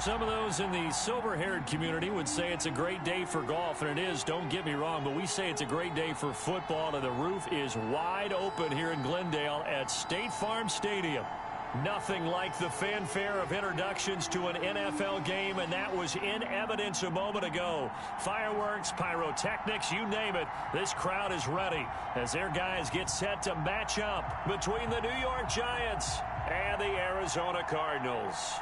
Some of those in the silver-haired community would say it's a great day for golf, and it is, don't get me wrong, but we say it's a great day for football, and the roof is wide open here in Glendale at State Farm Stadium. Nothing like the fanfare of introductions to an NFL game, and that was in evidence a moment ago. Fireworks, pyrotechnics, you name it, this crowd is ready as their guys get set to match up between the New York Giants and the Arizona Cardinals.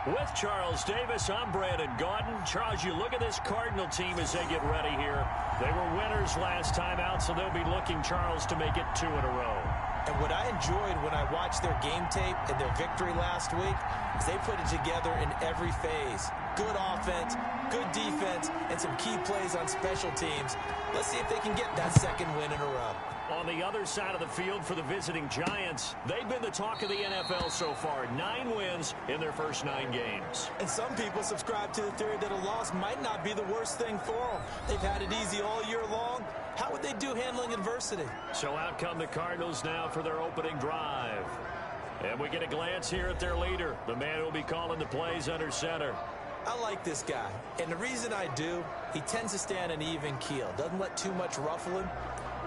With Charles Davis, I'm Brandon Gaudin. Charles, you look at this Cardinal team as they get ready here. They were winners last time out, so they'll be looking, Charles, to make it 2 in a row. And what I enjoyed when I watched their game tape and their victory last week is they put it together in every phase. Good offense, good defense, and some key plays on special teams. Let's see if they can get that second win in a row. On the other side of the field for the visiting Giants, they've been the talk of the NFL so far. 9 wins in their first 9 games. And some people subscribe to the theory that a loss might not be the worst thing for them. They've had it easy all year long. How would they do handling adversity? So out come the Cardinals now for their opening drive. And we get a glance here at their leader, the man who will be calling the plays under center. I like this guy, and the reason I do, he tends to stay on an even keel. Doesn't let too much ruffle him.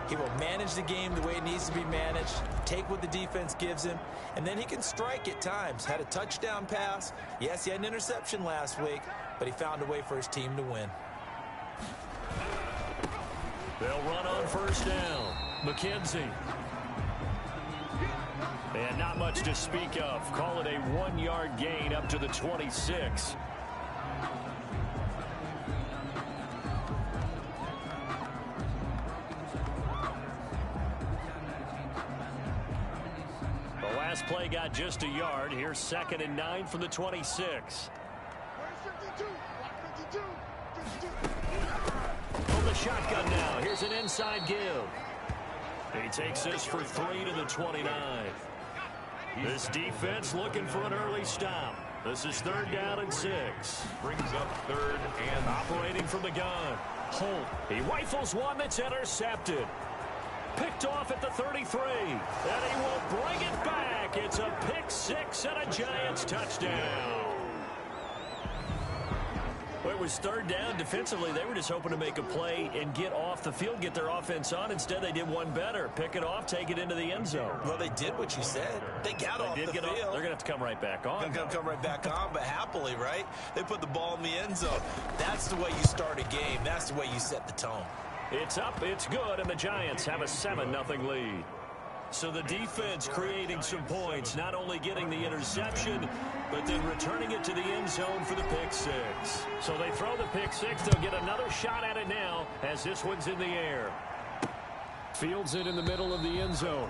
He will manage the game the way it needs to be managed, take what the defense gives him, and then he can strike at times. Had a touchdown pass. Yes, he had an interception last week, but he found a way for his team to win. They'll run on first down. McKenzie. And not much to speak of. Call it a 1-yard gain up to the 26. The last play got just a yard. Here's 2nd and 9 from the 26. From the shotgun now. Here's an inside give. He takes this for 3 to the 29. This defense looking for an early stop. This is 3rd down and 6. Brings up 3rd and operating from the gun. Holt. He rifles one that's intercepted. Picked off at the 33. And he will bring it back. It's a pick 6 and a Giants touchdown. Well, it was 3rd down. Defensively, they were just hoping to make a play and get off the field, get their offense on. Instead, they did one better. Pick it off, take it into the end zone. Well, they did what you said. They got off the field. They're going to have to come right back on. Come right back on, but happily, right? They put the ball in the end zone. That's the way you start a game. That's the way you set the tone. It's up, it's good, and the Giants have a 7-0 lead. So the defense creating some points, not only getting the interception, but then returning it to the end zone for the pick 6. So they throw the pick 6. They'll get another shot at it now as this one's in the air. Fields it in the middle of the end zone.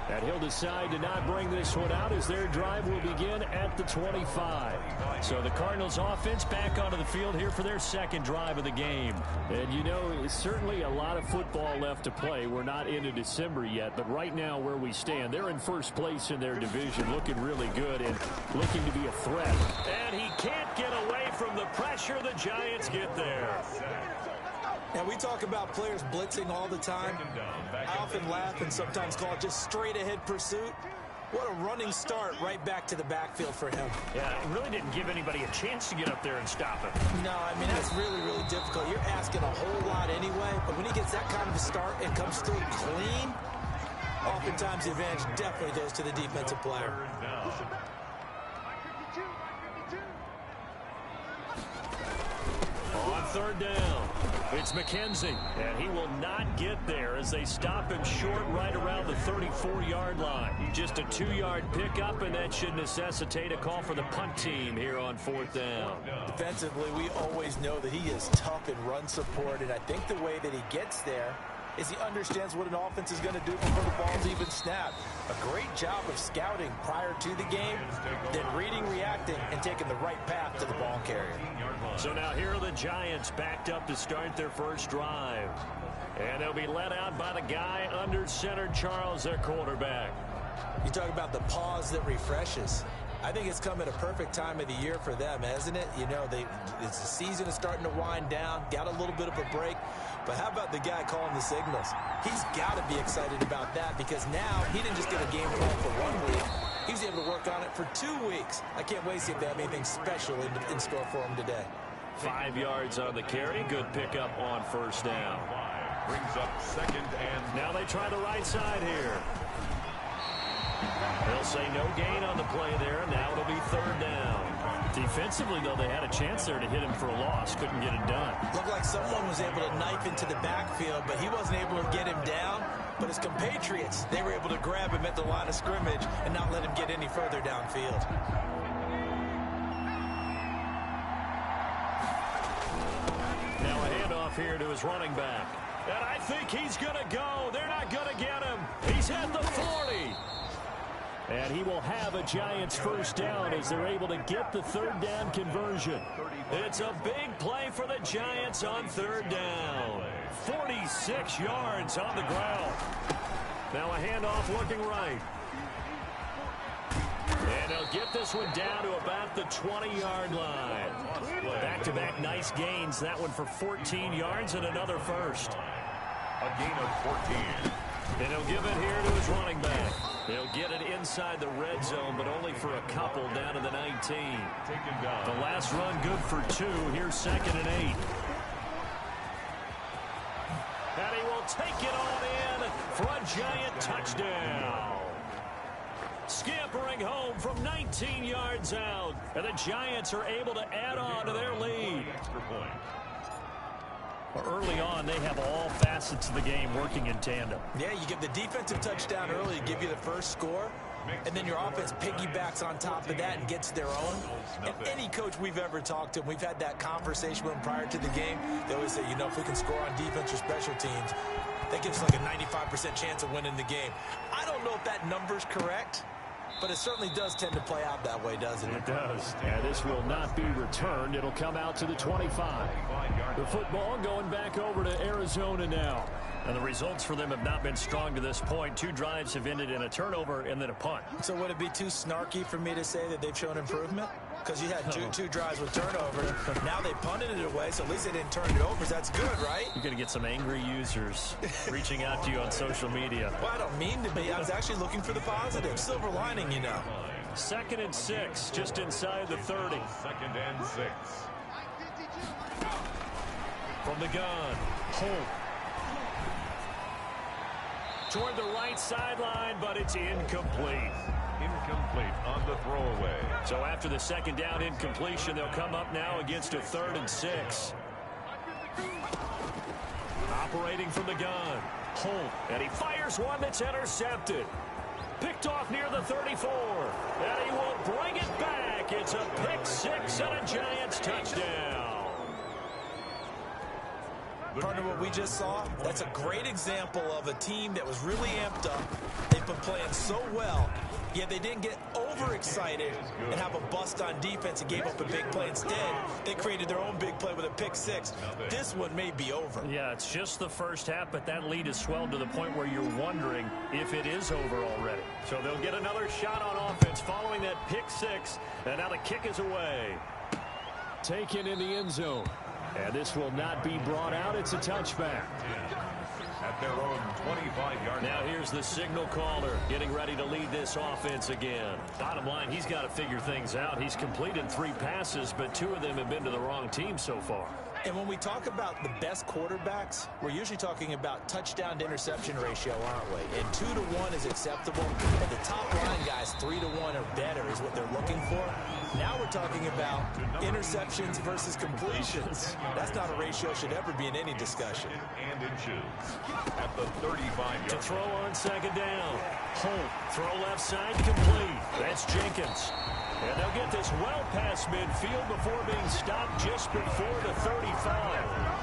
And he'll decide to not bring this one out as their drive will begin at the 25. So the Cardinals offense back onto the field here for their 2nd drive of the game. And you know, it's certainly a lot of football left to play. We're not into December yet, but right now where we stand, they're in first place in their division, looking really good and looking to be a threat. And he can't get away from the pressure. The Giants get there. Now, we talk about players blitzing all the time. I often laugh and sometimes call it just straight-ahead pursuit. What a running start right back to the backfield for him. Yeah, it really didn't give anybody a chance to get up there and stop him. No, I mean, that's really, really difficult. You're asking a whole lot anyway, but when he gets that kind of a start and comes through clean, oftentimes the advantage definitely goes to the defensive player. On 3rd down, it's McKenzie, and he will not get there as they stop him short right around the 34-yard line. Just a 2-yard pickup, and that should necessitate a call for the punt team here on 4th down. Defensively, we always know that he is tough in run support, and I think the way that he gets there is he understands what an offense is going to do before the ball's even snapped. A great job of scouting prior to the game, then reading, reacting, and taking the right path to the ball carrier. So now here are the Giants backed up to start their first drive. And they'll be led out by the guy under center, Charles, their quarterback. You talk about the pause that refreshes. I think it's come at a perfect time of the year for them, hasn't it? You know, the season is starting to wind down, got a little bit of a break. But how about the guy calling the signals? He's got to be excited about that because now he didn't just get a game plan for 1 week. He was able to work on it for 2 weeks. I can't wait to see if they have anything special in store for him today. 5 yards on the carry. Good pickup on first down. Brings up second and... Now they try the right side here. They'll say no gain on the play there. Now it'll be third down. Defensively, though, they had a chance there to hit him for a loss. Couldn't get it done. Looked like someone was able to knife into the backfield, but he wasn't able to get him down. But his compatriots, they were able to grab him at the line of scrimmage and not let him get any further downfield. Now a handoff here to his running back. And I think he's going to go. They're not going to get him. He's at the 40. And he will have a Giants first down as they're able to get the third down conversion. It's a big play for the Giants on third down. 46 yards on the ground. Now a handoff looking right. And they'll get this one down to about the 20-yard line. Back-to-back nice gains. That one for 14 yards and another first. A gain of 14. And he'll give it here to his running back. They'll get it inside the red zone, but only for a couple down to the 19. The last run good for 2. Here's second and 8. And he will take it on in for a Giant touchdown. Scampering home from 19 yards out. And the Giants are able to add on to their lead. Early on, they have all facets of the game working in tandem. Yeah, you give the defensive touchdown early to give you the first score, and then your offense piggybacks on top of that and gets their own. And any coach we've ever talked to, we've had that conversation with them prior to the game, they always say, you know, if we can score on defense or special teams, that gives us like a 95% chance of winning the game. I don't know if that number's correct, but it certainly does tend to play out that way, doesn't it? It does. And this will not be returned. It'll come out to the 25. The football going back over to Arizona now. And the results for them have not been strong to this point. 2 drives have ended in a turnover and then a punt. So would it be too snarky for me to say that they've shown improvement? Because you had two drives with turnover. Now they punted it away, so at least they didn't turn it over. So that's good, right? You're going to get some angry users reaching out to you on social media. Well, I don't mean to be. I was actually looking for the positive. Silver lining, you know. Second and 6, just inside the 30. Second and 6. From the gun, Holt. Toward the right sideline, but it's incomplete. Incomplete on the throwaway. So after the second down incompletion, they'll come up now against a 3rd and 6. Operating from the gun, Holt. And he fires one that's intercepted. Picked off near the 34. And he will bring it back. It's a pick 6 and a Giants touchdown. Partner, what we just saw, that's a great example of a team that was really amped up. They've been playing so well, yet they didn't get overexcited and have a bust on defense and gave up a big play. Instead, they created their own big play with a pick 6. This one may be over. Yeah, it's just the first half, but that lead has swelled to the point where you're wondering if it is over already. So they'll get another shot on offense following that pick 6, and now the kick is away. Taken in the end zone. And this will not be brought out. It's a touchback. At their own 25-yard line. Now here's the signal caller getting ready to lead this offense again. Bottom line, he's got to figure things out. He's completed 3 passes, but 2 of them have been to the wrong team so far. And when we talk about the best quarterbacks, we're usually talking about touchdown to interception ratio, aren't we? And 2 to 1 is acceptable. And the top line guys, 3 to 1 or better is what they're looking for. Now we're talking about interceptions versus completions. That's not a ratio should ever be in any discussion. And in shoes. At the 35-yard To throw on second down. Holt, throw left side, complete. That's Jenkins. And they'll get this well past midfield before being stopped just before the 35.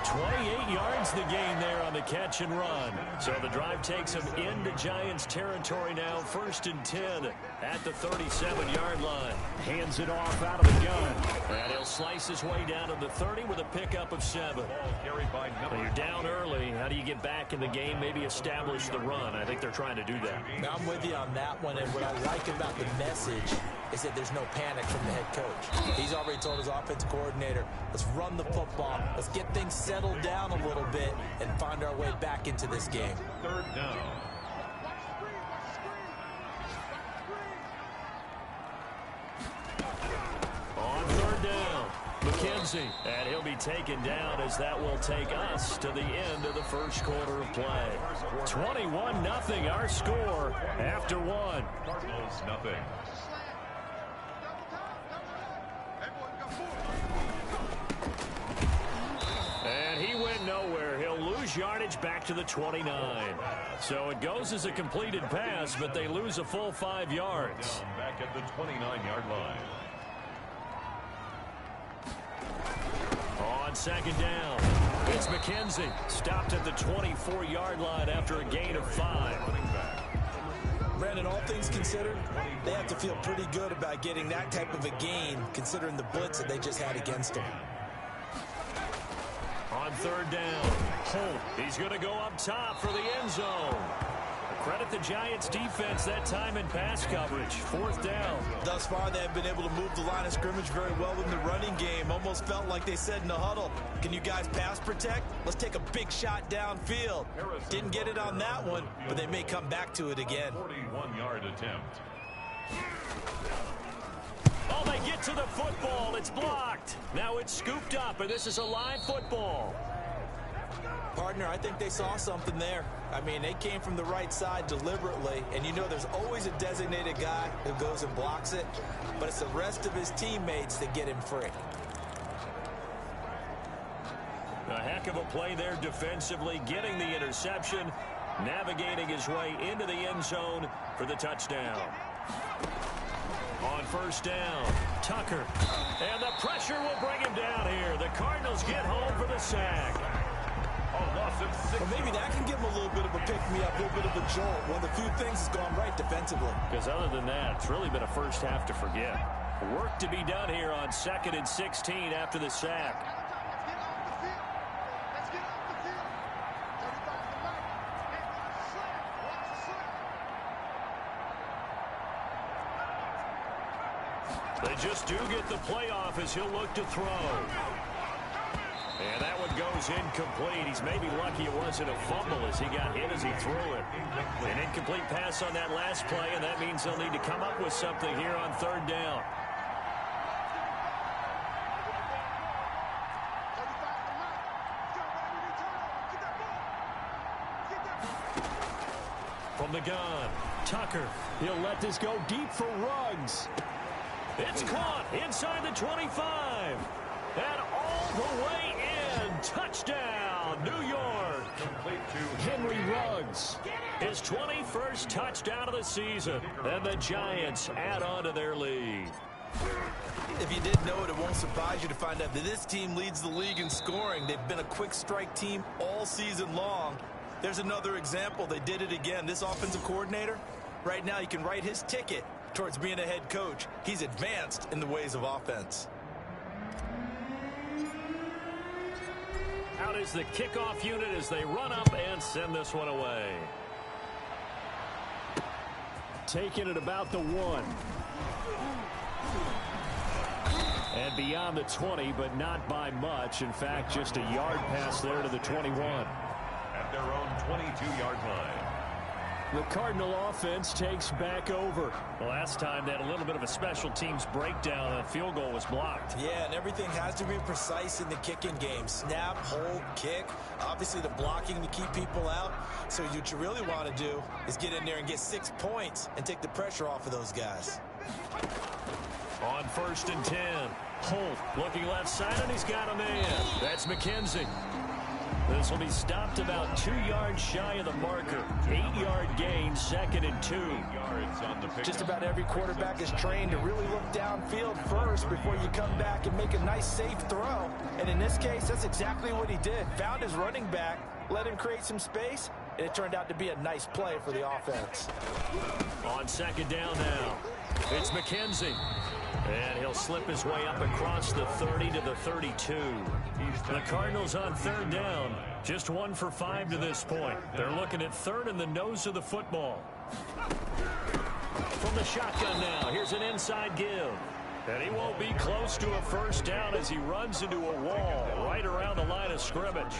28 yards the gain there on the catch and run. So the drive takes them into Giants territory now. 1st and 10 at the 37-yard line. Hands it off out of the gun. And he'll slice his way down to the 30 with a pickup of 7. carried by Well, you're down early. How do you get back in the game, maybe establish the run? I think they're trying to do that. Now, I'm with you on that one, and what I like about the message is that there's no panic from the head coach. He's already told his offensive coordinator, let's run the football, let's get things settled down a little bit and find our way back into this game. 3rd down. McKenzie. And he'll be taken down as that will take us to the end of the first quarter of play. 21-0 our score after one. Cardinals nothing. And he went nowhere. He'll lose yardage back to the 29. So it goes as a completed pass, but they lose a full 5 yards. Back at the 29-yard line. On second down, it's McKenzie. Stopped at the 24-yard line after a gain of 5. Brandon, all things considered, they have to feel pretty good about getting that type of a gain, considering the blitz that they just had against them. On third down, Holt. He's going to go up top for the end zone. Credit the Giants defense that time in pass coverage. Fourth down. Thus far, they have been able to move the line of scrimmage very well in the running game. Almost felt like they said in the huddle, can you guys pass protect? Let's take a big shot downfield. Didn't get it on that one, but they may come back to it again. 41-yard attempt. Oh, they get to the football. It's blocked. Now it's scooped up, and this is a live football. Partner, I think they saw something there. I mean, they came from the right side deliberately, and you know there's always a designated guy who goes and blocks it, but it's the rest of his teammates that get him free. A heck of a play there defensively, getting the interception, navigating his way into the end zone for the touchdown. On first down, Tucker. And the pressure will bring him down here. The Cardinals get home for the sack. Well, maybe that can give them a little bit of a pick-me-up, a little bit of a jolt. One of the few things that's gone right defensively. Because other than that, it's really been a first half to forget. Work to be done here on 2nd and 16 after the sack. They just do get the playoff as he'll look to throw. And that one goes incomplete. He's maybe lucky it wasn't a fumble as he got hit as he threw it. An incomplete pass on that last play, and that means they'll need to come up with something here on third down. From the gun, Tucker. He'll let this go deep for Ruggs. It's caught inside the 25. And all the way in. Touchdown, New York. Henry Ruggs. His 21st touchdown of the season. And the Giants add on to their lead. If you didn't know it, it won't surprise you to find out that this team leads the league in scoring. They've been a quick strike team all season long. There's another example. They did it again. This offensive coordinator, right now, he can write his ticket towards being a head coach. He's advanced in the ways of offense. Out is the kickoff unit as they run up and send this one away. Taking it about the 1. And beyond the 20, but not by much. In fact, just a yard pass there to the 21. At their own 22-yard line. The Cardinal offense takes back over. The last time they had a little bit of a special teams breakdown. A field goal was blocked. Yeah, and everything has to be precise in the kicking game. Snap, hold, kick. Obviously, the blocking to keep people out. So what you really want to do is get in there and get 6 points and take the pressure off of those guys. On 1st and 10, Holt looking left side, and he's got a man. That's McKenzie. This will be stopped about 2 yards shy of the marker. 8-yard gain, 2nd and 2. Just about every quarterback is trained to really look downfield first before you come back and make a nice, safe throw. And in this case, that's exactly what he did. Found his running back, let him create some space, and it turned out to be a nice play for the offense. On 2nd down now, it's McKenzie. And he'll slip his way up across the 30 to the 32. The Cardinals on 3rd down. Just 1 for 5 to this point. They're looking at 3rd in the nose of the football. From the shotgun now, here's an inside give. And he won't be close to a first down as he runs into a wall right around the line of scrimmage.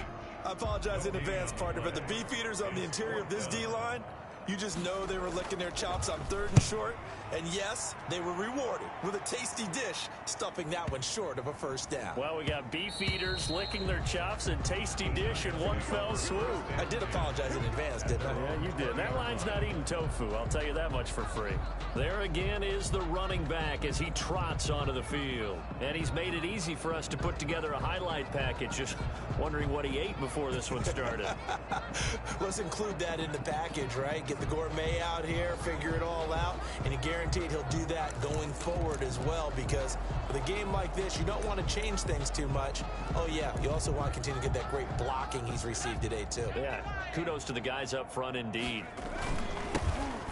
I apologize in advance, partner, but the beefeaters on the interior of this D-line, You just know they were licking their chops on 3rd and short. And yes, they were rewarded with a tasty dish, stuffing that one short of a first down. Well, we got beef eaters licking their chops and tasty dish in one fell swoop. I did apologize in advance, didn't I? Yeah, you did. That line's not eating tofu, I'll tell you that much for free. There again is the running back as he trots onto the field. And he's made it easy for us to put together a highlight package. Just wondering what he ate before this one started. Let's include that in the package, right? Get the gourmet out here, figure it all out, and guaranteed he'll do that going forward as well, because with a game like this, you don't want to change things too much. Oh, yeah, you also want to continue to get that great blocking he's received today, too. Yeah, kudos to the guys up front indeed.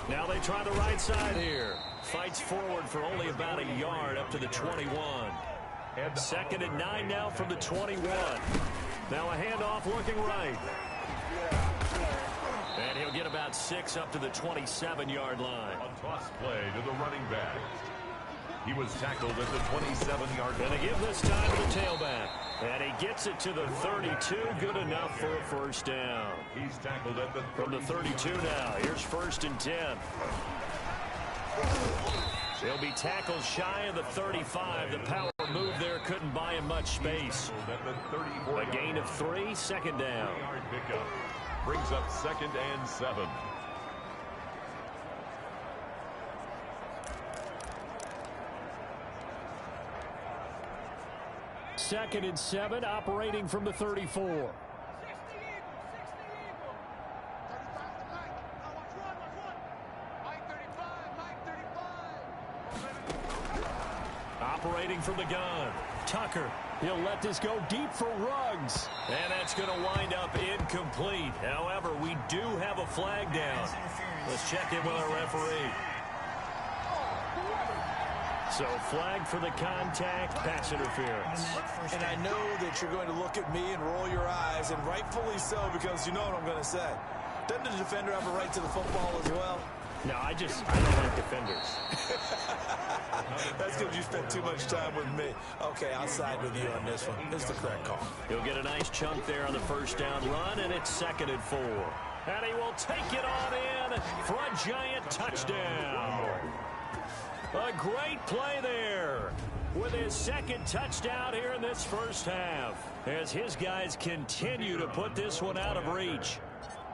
Now they try the right side here. Fights forward for only about a yard up to the 21. 2nd and 9 now from the 21. Now a handoff looking right. And he'll get about 6 up to the 27-yard line. A toss play to the running back. He was tackled at the 27-yard line. And they give this time to the tailback. And he gets it to the 32. Good enough for a first down. He's tackled at the 32. From the 32 now. Here's 1st and 10. He'll be tackled shy of the 35. The power move there couldn't buy him much space. A gain of 3, 2nd down. Pickup brings up 2nd and 7. Second and 7, operating from the 34. Operating from the gun. Tucker. He'll let this go deep for Ruggs. And that's going to wind up incomplete. However, we do have a flag down. Let's check in with our referee. So flag for the contact, pass interference. And I know that you're going to look at me and roll your eyes, and rightfully so, because you know what I'm going to say. Doesn't the defender have a right to the football as well? No, I don't like defenders. That's because you spent too much time with me. Okay, I'll side with you on this one. This is the correct call. He'll get a nice chunk there on the first down run, and it's 2nd and 4. And he will take it on in for a giant touchdown. A great play there with his 2nd touchdown here in this first half, as his guys continue to put this one out of reach.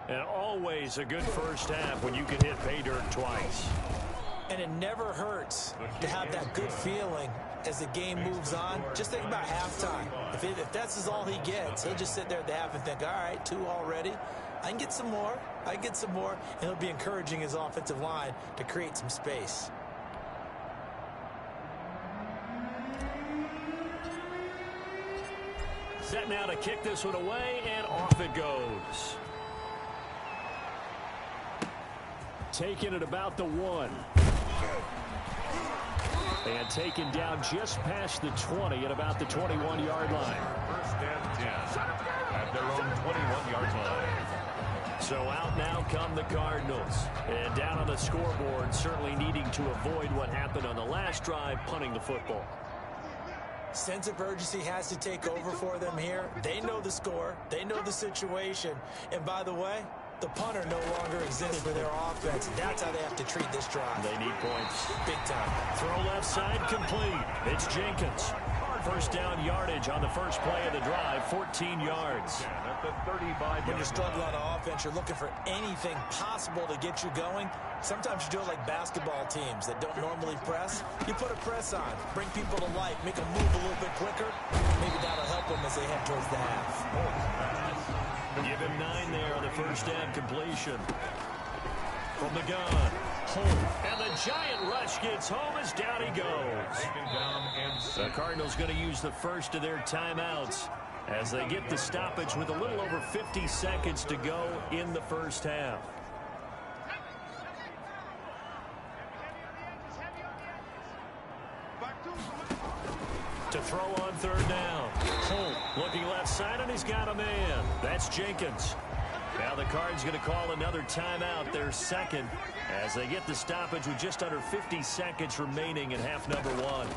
And always a good first half when you can hit pay dirt twice. And it never hurts to have that good feeling as the game moves on. Just think about halftime. If that's all he gets, he'll just sit there at the half and think, all right, 2 already. I can get some more. I can get some more. And he'll be encouraging his offensive line to create some space. Set now to kick this one away, and off it goes. Taken at about the 1. And taken down just past the 20 at about the 21-yard line. 1st and 10 at their own 21-yard line. So out now come the Cardinals. And down on the scoreboard, certainly needing to avoid what happened on the last drive, punting the football. Sense of urgency has to take over for them here. They know the score. They know the situation. And by the way, the punter no longer exists for their offense. That's how they have to treat this drive. They need points. Big time. Throw left side complete. It's Jenkins. First down yardage on the first play of the drive, 14 yards. At the 35. When you're struggling on offense, you're looking for anything possible to get you going. Sometimes you do it like basketball teams that don't normally press. You put a press on, bring people to life, make them move a little bit quicker. Maybe that'll help them as they head towards the half. Give him 9 there on the first down completion. From the gun, home. And the giant rush gets home as down he goes. The Cardinals going to use the first of their timeouts as they get the stoppage with a little over 50 seconds to go in the first half. To throw on 3rd down. Holt looking left side, and he's got a man. That's Jenkins. Now the Cards going to call another timeout, their 2nd, as they get the stoppage with just under 50 seconds remaining in half number 1.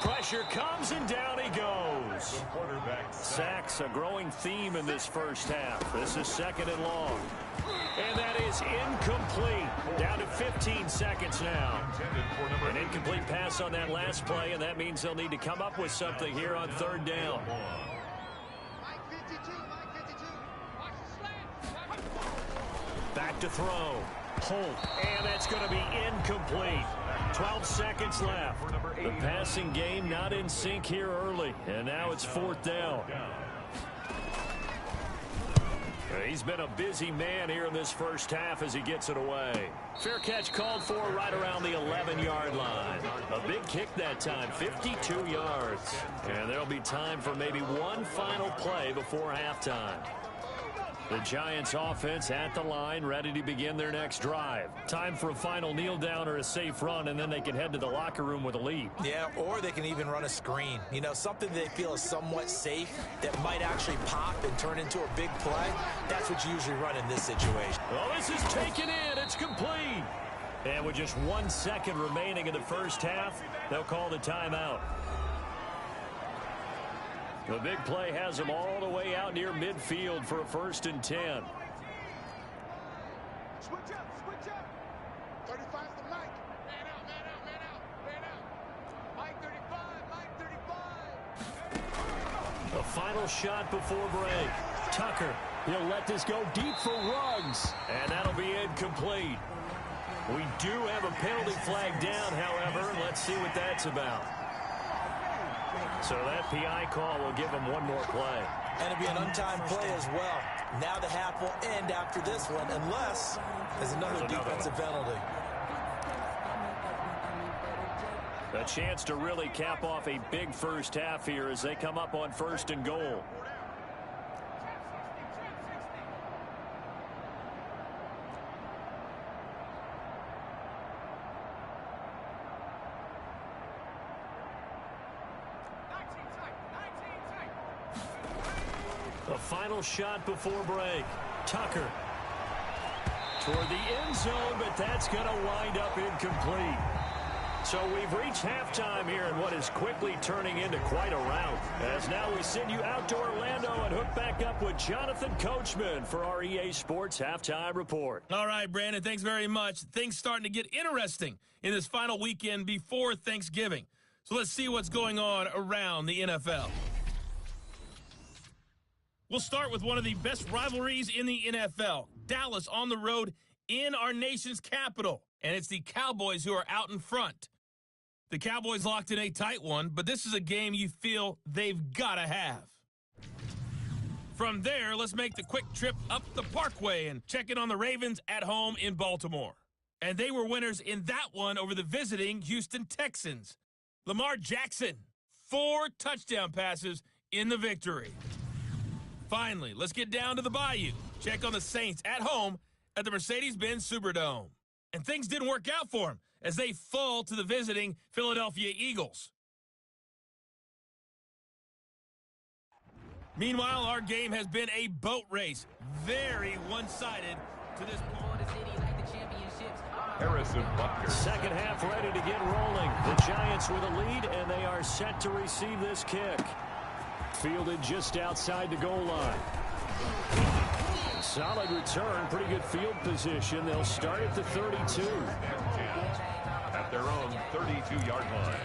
Pressure comes, and down he goes. goes. Sacks, a growing theme in this first half. This is 2nd and long. And that is incomplete. Down to 15 seconds now. An incomplete pass on that last play, and that means they'll need to come up with something here on 3rd down. Back to throw. Holt, and that's going to be incomplete. 12 seconds left. The passing game not in sync here early, and now it's 4th down. He's been a busy man here in this first half as he gets it away. Fair catch called for right around the 11-yard line. A big kick that time, 52 yards. And there'll be time for maybe one final play before halftime. The Giants offense at the line, ready to begin their next drive. Time for a final kneel down or a safe run, and then they can head to the locker room with a lead. Yeah, or they can even run a screen. You know, something they feel is somewhat safe that might actually pop and turn into a big play. That's what you usually run in this situation. Oh, this is taken in. It's complete. And with just 1 second remaining in the first half, they'll call the timeout. The big play has them all the way out near midfield for a 1st and 10. Switch up, switch up. 35 to Mike. Man out, man out, man out, man out. Mike 35, Mike 35. The final shot before break. Tucker, he'll let this go deep for Ruggs. And that'll be incomplete. We do have a penalty flag down, however. Let's see what that's about. So that PI call will give him one more play. And it'll be an untimed play as well. Now the half will end after this one, unless there's another defensive penalty. A chance to really cap off a big first half here as they come up on 1st and goal. The final shot before break. Tucker toward the end zone, but that's going to wind up incomplete. So we've reached halftime here in what is quickly turning into quite a rout. As now we send you out to Orlando and hook back up with Jonathan Coachman for our EA Sports Halftime Report. All right, Brandon, thanks very much. Things starting to get interesting in this final weekend before Thanksgiving. So let's see what's going on around the NFL. We'll start with one of the best rivalries in the NFL. Dallas on the road in our nation's capital. And it's the Cowboys who are out in front. The Cowboys locked in a tight one, but this is a game you feel they've got to have. From there, let's make the quick trip up the Parkway and check in on the Ravens at home in Baltimore. And they were winners in that one over the visiting Houston Texans. Lamar Jackson, 4 touchdown passes in the victory. Finally, let's get down to the Bayou. Check on the Saints at home at the Mercedes-Benz Superdome. And things didn't work out for them as they fall to the visiting Philadelphia Eagles. Meanwhile, our game has been a boat race. Very one-sided to this point. Harrison Butker. Second half ready to get rolling. The Giants with a lead, and they are set to receive this kick. Fielded just outside the goal line. Solid return, pretty good field position. They'll start at the 32. At their own 32-yard line.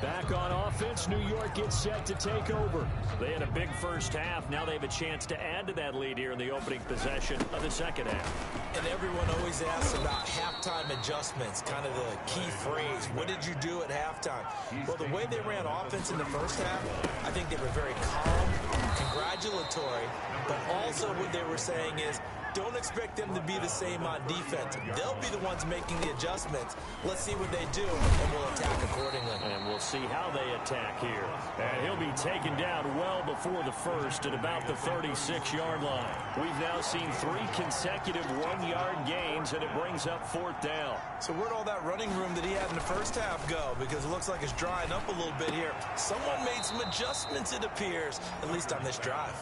Back on offense, New York gets set to take over. They had a big first half. Now they have a chance to add to that lead here in the opening possession of the second half. And everyone always asks about halftime adjustments, kind of the key phrase. What did you do at halftime? Well, the way they ran offense in the first half, I think they were very calm, congratulatory, but also what they were saying is, don't expect them to be the same on defense. They'll be the ones making the adjustments. Let's see what they do, and we'll attack accordingly. And we'll see how they attack here. And he'll be taken down well before the first at about the 36-yard line. We've now seen 3 consecutive 1-yard gains, and it brings up 4th down. So where'd all that running room that he had in the first half go? Because it looks like it's drying up a little bit here. Someone made some adjustments, it appears, at least on this drive.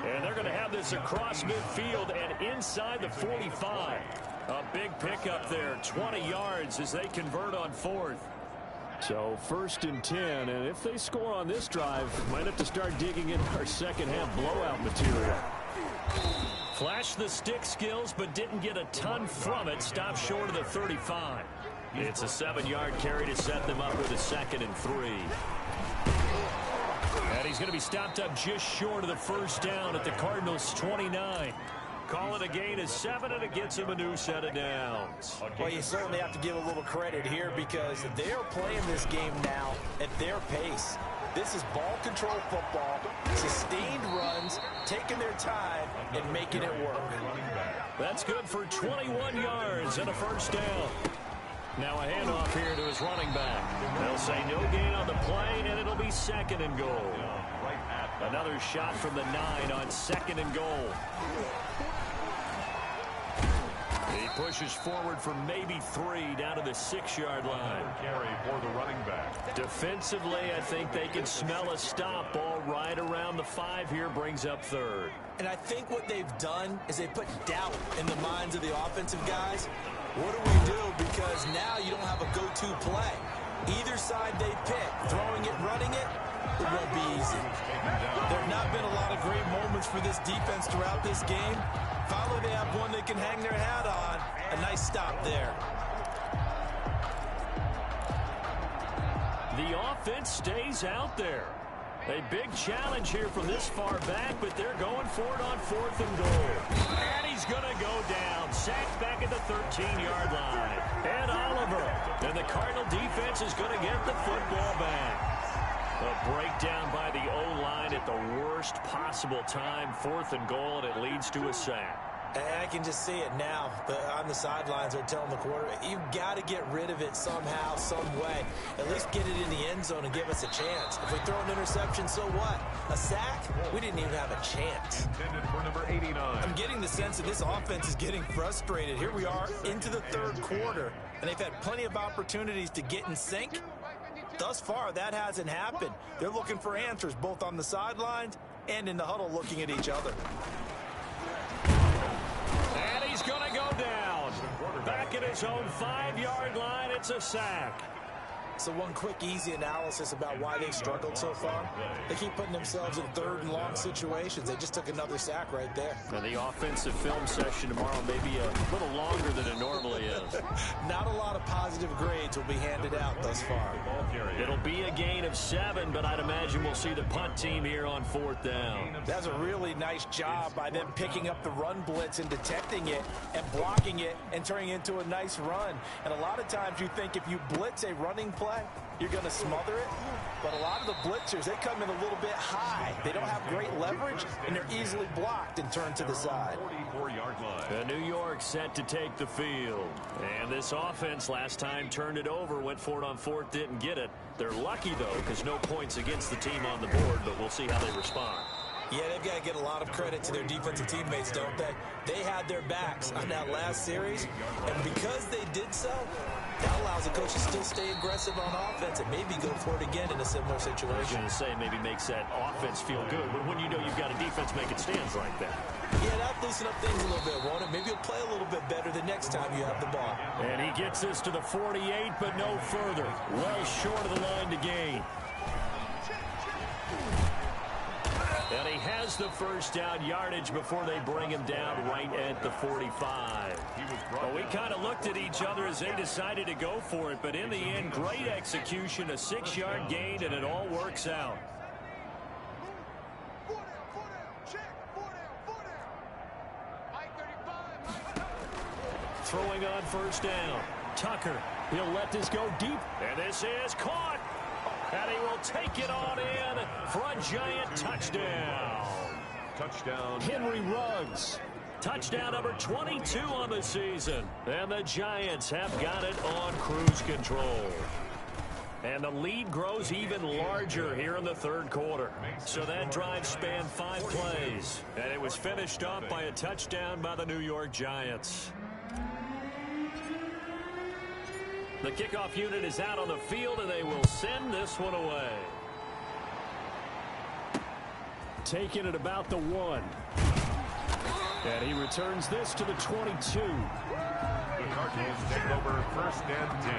And they're going to have this across midfield and inside the 45. A big pickup there, 20 yards as they convert on 4th. So 1st and 10, and if they score on this drive, might have to start digging into our second half blowout material. Flashed the stick skills, but didn't get a ton from it. Stopped short of the 35. It's a 7-yard carry to set them up with a 2nd and 3. And he's going to be stopped up just short of the first down at the Cardinals' 29. Call it a gain of 7, and it gets him a new set of downs. Well, you certainly have to give a little credit here because they're playing this game now at their pace. This is ball control football, sustained runs, taking their time, and making it work. That's good for 21 yards and a first down. Now a handoff here to his running back. They'll say no gain on the play, and it'll be 2nd and goal. Another shot from the 9 on 2nd and goal. He pushes forward for maybe 3 down to the 6-yard line. Carry for the running back. Defensively, I think they can smell a stop. Ball right around the 5 here, brings up 3rd. And I think what they've done is they put doubt in the minds of the offensive guys. What do we do? Because now you don't have a go-to play. Either side they pick, throwing it, running it, it won't be easy. There have not been a lot of great moments for this defense throughout this game. Finally, they have one they can hang their hat on. A nice stop there. The offense stays out there. A big challenge here from this far back, but they're going for it on 4th and goal. And he's going to go down. Sacked back at the 13-yard line. And Oliver. And the Cardinal defense is going to get the football back. A breakdown by the O-line at the worst possible time. 4th and goal, and it leads to a sack. I can just see it now. On the sidelines, they're telling the quarterback, you've got to get rid of it somehow, some way. At least get it in the end zone and give us a chance. If we throw an interception, so what? A sack? We didn't even have a chance. Intended for number 89. I'm getting the sense that this offense is getting frustrated. Here we are into the 3rd quarter, and they've had plenty of opportunities to get in sync. Thus far, that hasn't happened. They're looking for answers both on the sidelines and in the huddle looking at each other. And he's going to go down. Back at his own 5-yard line, it's a sack. So one quick, easy analysis about why they've struggled so far. They keep putting themselves in 3rd and long situations. They just took another sack right there. And the offensive film session tomorrow may be a little longer than it normally is. Not a lot of positive grades will be handed out thus far. It'll be a gain of 7, but I'd imagine we'll see the punt team here on 4th down. That's a really nice job by them picking up the run blitz and detecting it and blocking it and turning it into a nice run. And a lot of times you think if you blitz a running play, you're going to smother it. But a lot of the blitzers, they come in a little bit high. They don't have great leverage, and they're easily blocked and turned to the side. 44-yard line. New York set to take the field. And this offense last time turned it over, went for it on 4th, didn't get it. They're lucky, though, because no points against the team on the board, but we'll see how they respond. Yeah, they've got to get a lot of credit to their defensive teammates, don't they? They had their backs on that last series, and because they did so, that allows the coach to still stay aggressive on offense and maybe go for it again in a similar situation. I was going to say maybe makes that offense feel good, but when you know you've got a defense making stands like that. Yeah, that'll loosen up things a little bit, won't it? Maybe you'll play a little bit better the next time you have the ball. And he gets this to the 48, but no further. Well short of the line to gain. And he has the first down yardage before they bring him down right at the 45. Well, we kind of looked at each other as they decided to go for it, but in the end, great execution, a 6-yard gain, and it all works out. Throwing on first down. Tucker, he'll let this go deep, and this is caught. And he will take it on in for a giant touchdown. Touchdown. Henry Ruggs. Touchdown number 22 on the season. And the Giants have got it on cruise control. And the lead grows even larger here in the 3rd quarter. So that drive spanned 5 plays. And it was finished up by a touchdown by the New York Giants. The kickoff unit is out on the field, and they will send this one away. Taking it about the 1. And he returns this to the 22. The Cardinals take over first and 10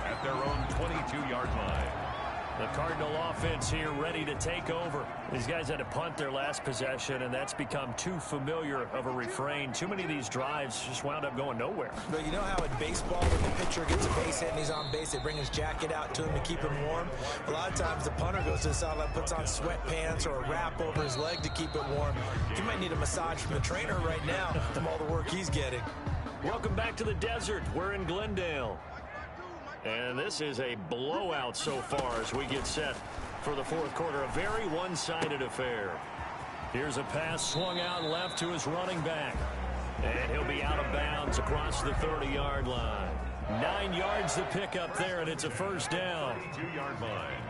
at their own 22-yard line. The Cardinal offense here ready to take over. These guys had to punt their last possession, and that's become too familiar of a refrain. Too many of these drives just wound up going nowhere. But you know how in baseball, when the pitcher gets a base hit and he's on base, they bring his jacket out to him to keep him warm? A lot of times the punter goes to the sideline, puts on sweatpants or a wrap over his leg to keep it warm. He might need a massage from the trainer right now from all the work he's getting. Welcome back to the desert. We're in Glendale. And this is a blowout so far as we get set for the fourth quarter. A very one-sided affair. Here's a pass swung out left to his running back. And he'll be out of bounds across the 30-yard line. 9 yards to pick up there, and it's a first down. 2-yard line.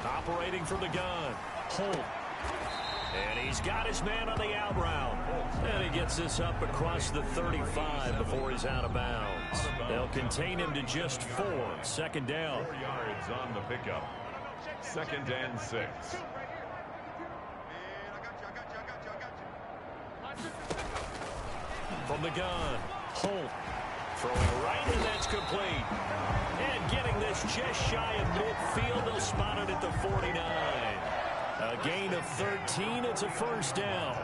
Operating from the gun. Holt. And he's got his man on the out route. And he gets this up across the 35 before he's out of bounds. They'll contain him to just 4. Second down. 4 yards on the pickup. Second and 6. From the gun. Holt. Throwing right, and that's complete. And getting this just shy of midfield. They'll spot it at the 49. A gain of 13. It's a first down.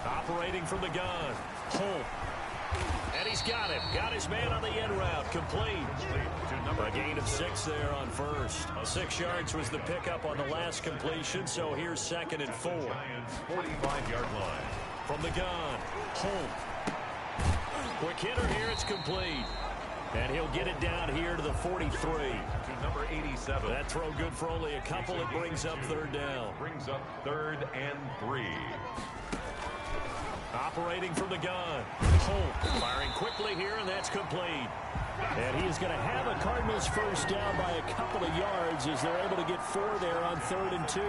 Operating from the gun. Holt. And he's got him. Got his man on the end route. Complete. A gain of 6 there on first. 6 yards was the pickup on the last completion, so here's second and 4. Giants 45-yard line. From the gun. Holt. Quick hitter here. It's complete. And he'll get it down here to the 43. To number 87. That throw good for only a couple. It brings up third down. Brings up 3rd and 3. Operating from the gun. Holt firing quickly here, and that's complete. And he is going to have a Cardinals first down by a couple of yards as they're able to get 4 there on 3rd and 2.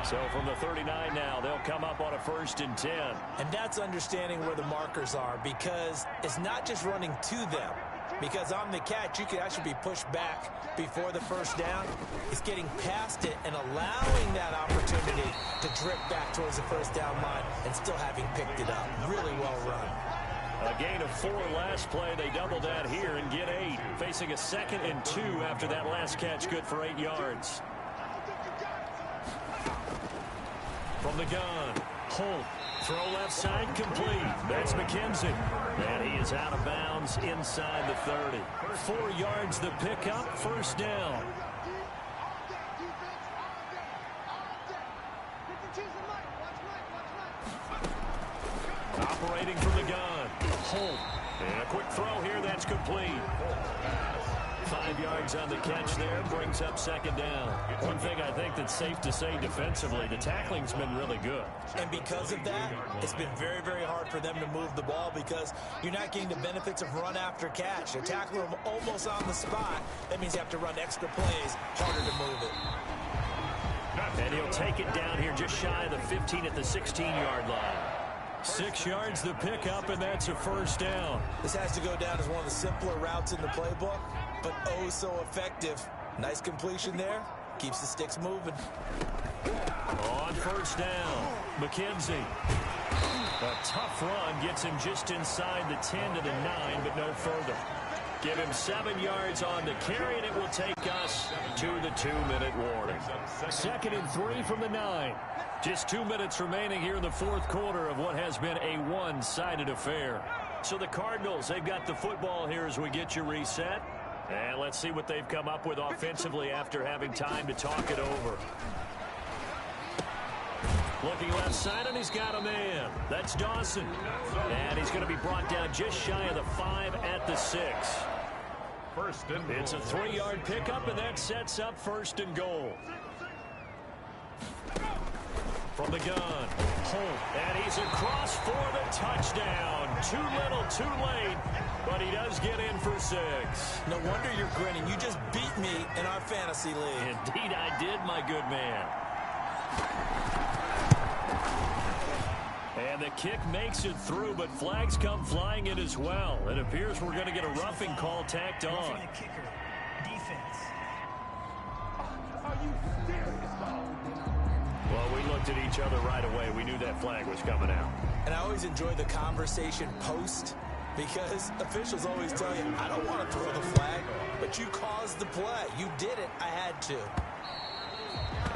So from the 39 now, they'll come up on a 1st and 10. And that's understanding where the markers are, because it's not just running to them. Because on the catch, you could actually be pushed back before the first down. It's getting past it and allowing that opportunity to drip back towards the first down line and still having picked it up. Really well run. A gain of 4 last play. They double that here and get 8. Facing a 2nd and 2 after that last catch, good for 8 yards. From the gun, Holt. Throw left side complete. That's McKenzie. And he is out of bounds inside the 30. 4 yards the pickup, first down. Operating from the gun. Holt. And a quick throw here, that's complete. 5 yards on the catch there, brings up second down. One thing I think that's safe to say defensively, the tackling's been really good. And because of that, it's been very, very hard for them to move the ball because you're not getting the benefits of run after catch. They're tackling them almost on the spot. That means you have to run extra plays, harder to move it. And he'll take it down here just shy of the 15 at the 16-yard line. 6 yards the pickup, and that's a first down. This has to go down as one of the simpler routes in the playbook, but oh so effective. Nice completion there. Keeps the sticks moving. On first down, McKenzie. A tough run gets him just inside the 10 to the 9, but no further. Give him 7 yards on the carry, and it will take us to the 2-minute warning. 2nd and 3 from the 9. Just 2 minutes remaining here in the fourth quarter of what has been a one-sided affair. So the Cardinals, they've got the football here as we get you reset. And let's see what they've come up with offensively after having time to talk it over. Looking left side, and he's got a man. That's Dawson. And he's going to be brought down just shy of the 5 at the 6. First and goal. It's a 3-yard pickup, and that sets up first and goal. From the gun, Holt, and he's across for the touchdown. Too little, too late, but he does get in for 6. No wonder you're grinning. You just beat me in our fantasy league. Indeed I did, my good man. And the kick makes it through, but flags come flying in as well. It appears we're going to get a roughing call tacked on. Well, we looked at each other right away. We knew that flag was coming out. And I always enjoy the conversation post, because officials always tell you, I don't want to throw the flag, but you caused the play. You did it. I had to.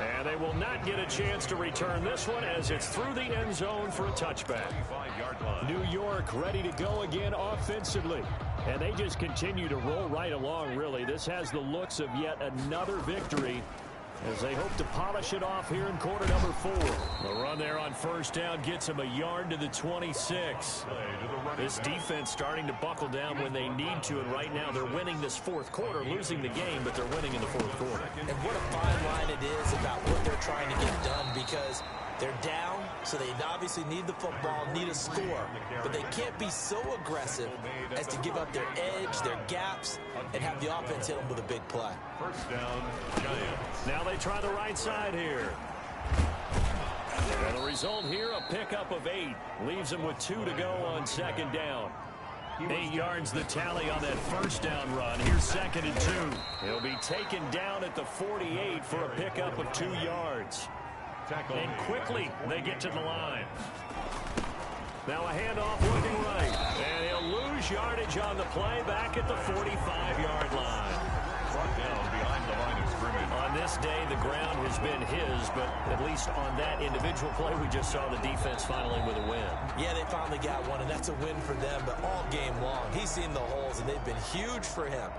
And they will not get a chance to return this one as it's through the end zone for a touchback. New York ready to go again offensively. And they just continue to roll right along, really. This has the looks of yet another victory as they hope to polish it off here in quarter number 4. The run there on first down gets them a yard to the 26. This defense starting to buckle down when they need to, and right now they're winning this fourth quarter, losing the game, but they're winning in the fourth quarter. And what a fine line it is about what they're trying to get done, because they're down, so they obviously need the football, need a score, but they can't be so aggressive as to give up their edge, their gaps, and have the offense hit them with a big play. First down, Giants. Now they try the right side here. And the result here, a pickup of 8. Leaves them with 2 to go on second down. 8 yards the tally on that first down run. Here's second and 2. He'll be taken down at the 48 for a pickup of 2 yards. And quickly they get to the line. Now a handoff looking right. And he'll lose yardage on the play back at the 45-yard line. Brought down behind the line of scrimmage. On this day, the ground has been his, but at least on that individual play, we just saw the defense finally with a win. Yeah, they finally got one, and that's a win for them, but all game long, he's seen the holes, and they've been huge for him.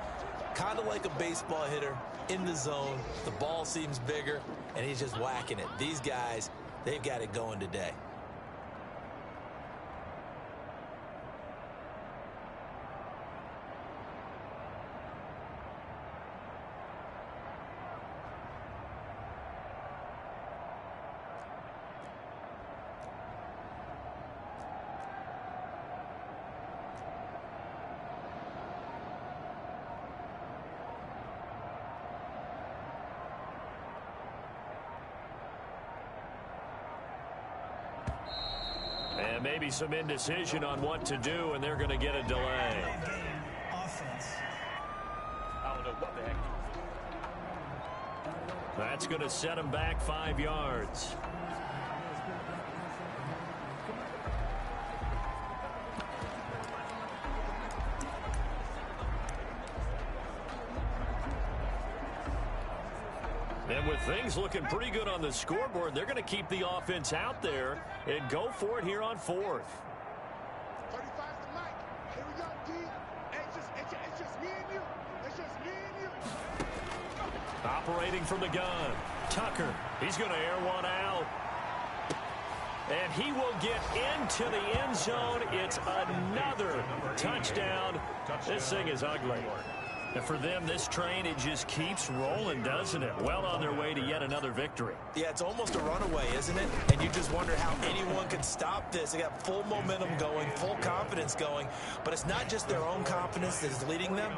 Kind of like a baseball hitter in the zone. The ball seems bigger, and he's just whacking it. These guys, they've got it going today. And maybe some indecision on what to do, and they're going to get a delay. I don't know what the heck. That's going to set them back 5 yards. And with things looking pretty good on the scoreboard, they're going to keep the offense out there and go for it here on 4th. 35's the mic. Here we go, D. It's just me and you. It's just me and you. Operating from the gun. Tucker. He's going to air one out. And he will get into the end zone. It's another touchdown. This thing is ugly. And for them, this train, it just keeps rolling, doesn't it? Well on their way to yet another victory. Yeah, it's almost a runaway, isn't it? And you just wonder how anyone could stop this. They got full momentum going, full confidence going. But it's not just their own confidence that is leading them.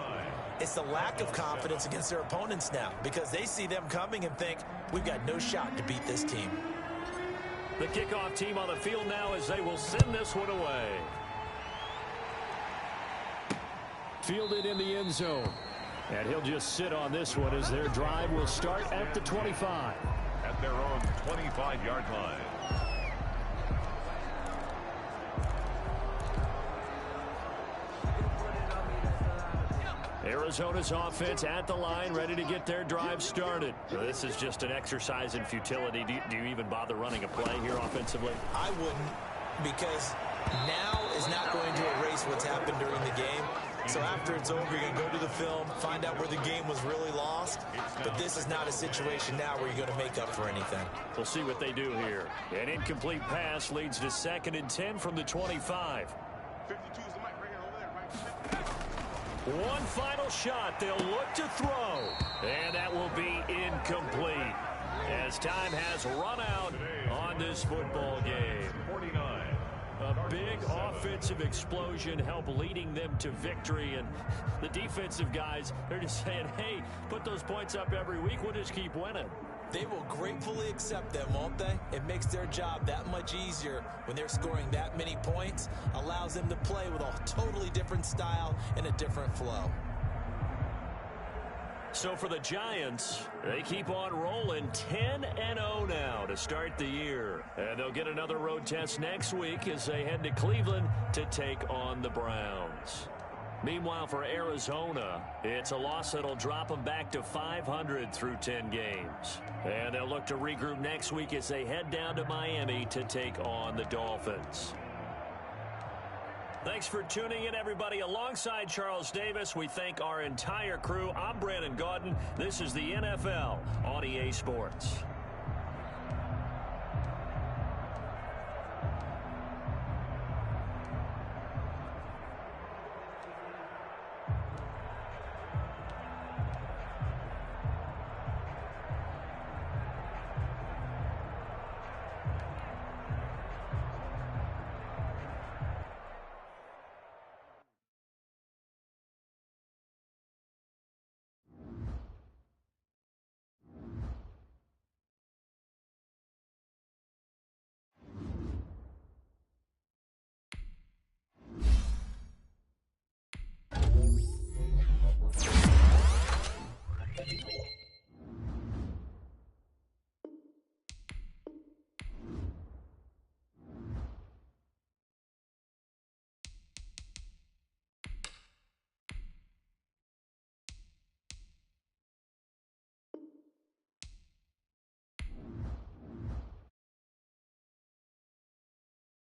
It's the lack of confidence against their opponents now, because they see them coming and think, we've got no shot to beat this team. The kickoff team on the field now as they will send this one away. Fielded in the end zone. And he'll just sit on this one as their drive will start at the 25. At their own 25-yard line. Arizona's offense at the line, ready to get their drive started. So this is just an exercise in futility. Do you even bother running a play here offensively? I wouldn't, because now is not going to erase what's happened during the game. So after it's over, you're going to go to the film, find out where the game was really lost. But this is not a situation now where you're going to make up for anything. We'll see what they do here. An incomplete pass leads to 2nd and 10 from the 25. 52 is the mic right here over there, right? One final shot. They'll look to throw. And that will be incomplete as time has run out on this football game. 49. A big offensive explosion help leading them to victory. And the defensive guys, they're just saying, hey, put those points up every week. We'll just keep winning. They will gratefully accept them, won't they? It makes their job that much easier when they're scoring that many points. Allows them to play with a totally different style and a different flow. So for the Giants, they keep on rolling 10-0 now to start the year. And they'll get another road test next week as they head to Cleveland to take on the Browns. Meanwhile, for Arizona, it's a loss that'll drop them back to 500 through 10 games. And they'll look to regroup next week as they head down to Miami to take on the Dolphins. Thanks for tuning in, everybody. Alongside Charles Davis, we thank our entire crew. I'm Brandon Gaudin. This is the NFL on EA Sports.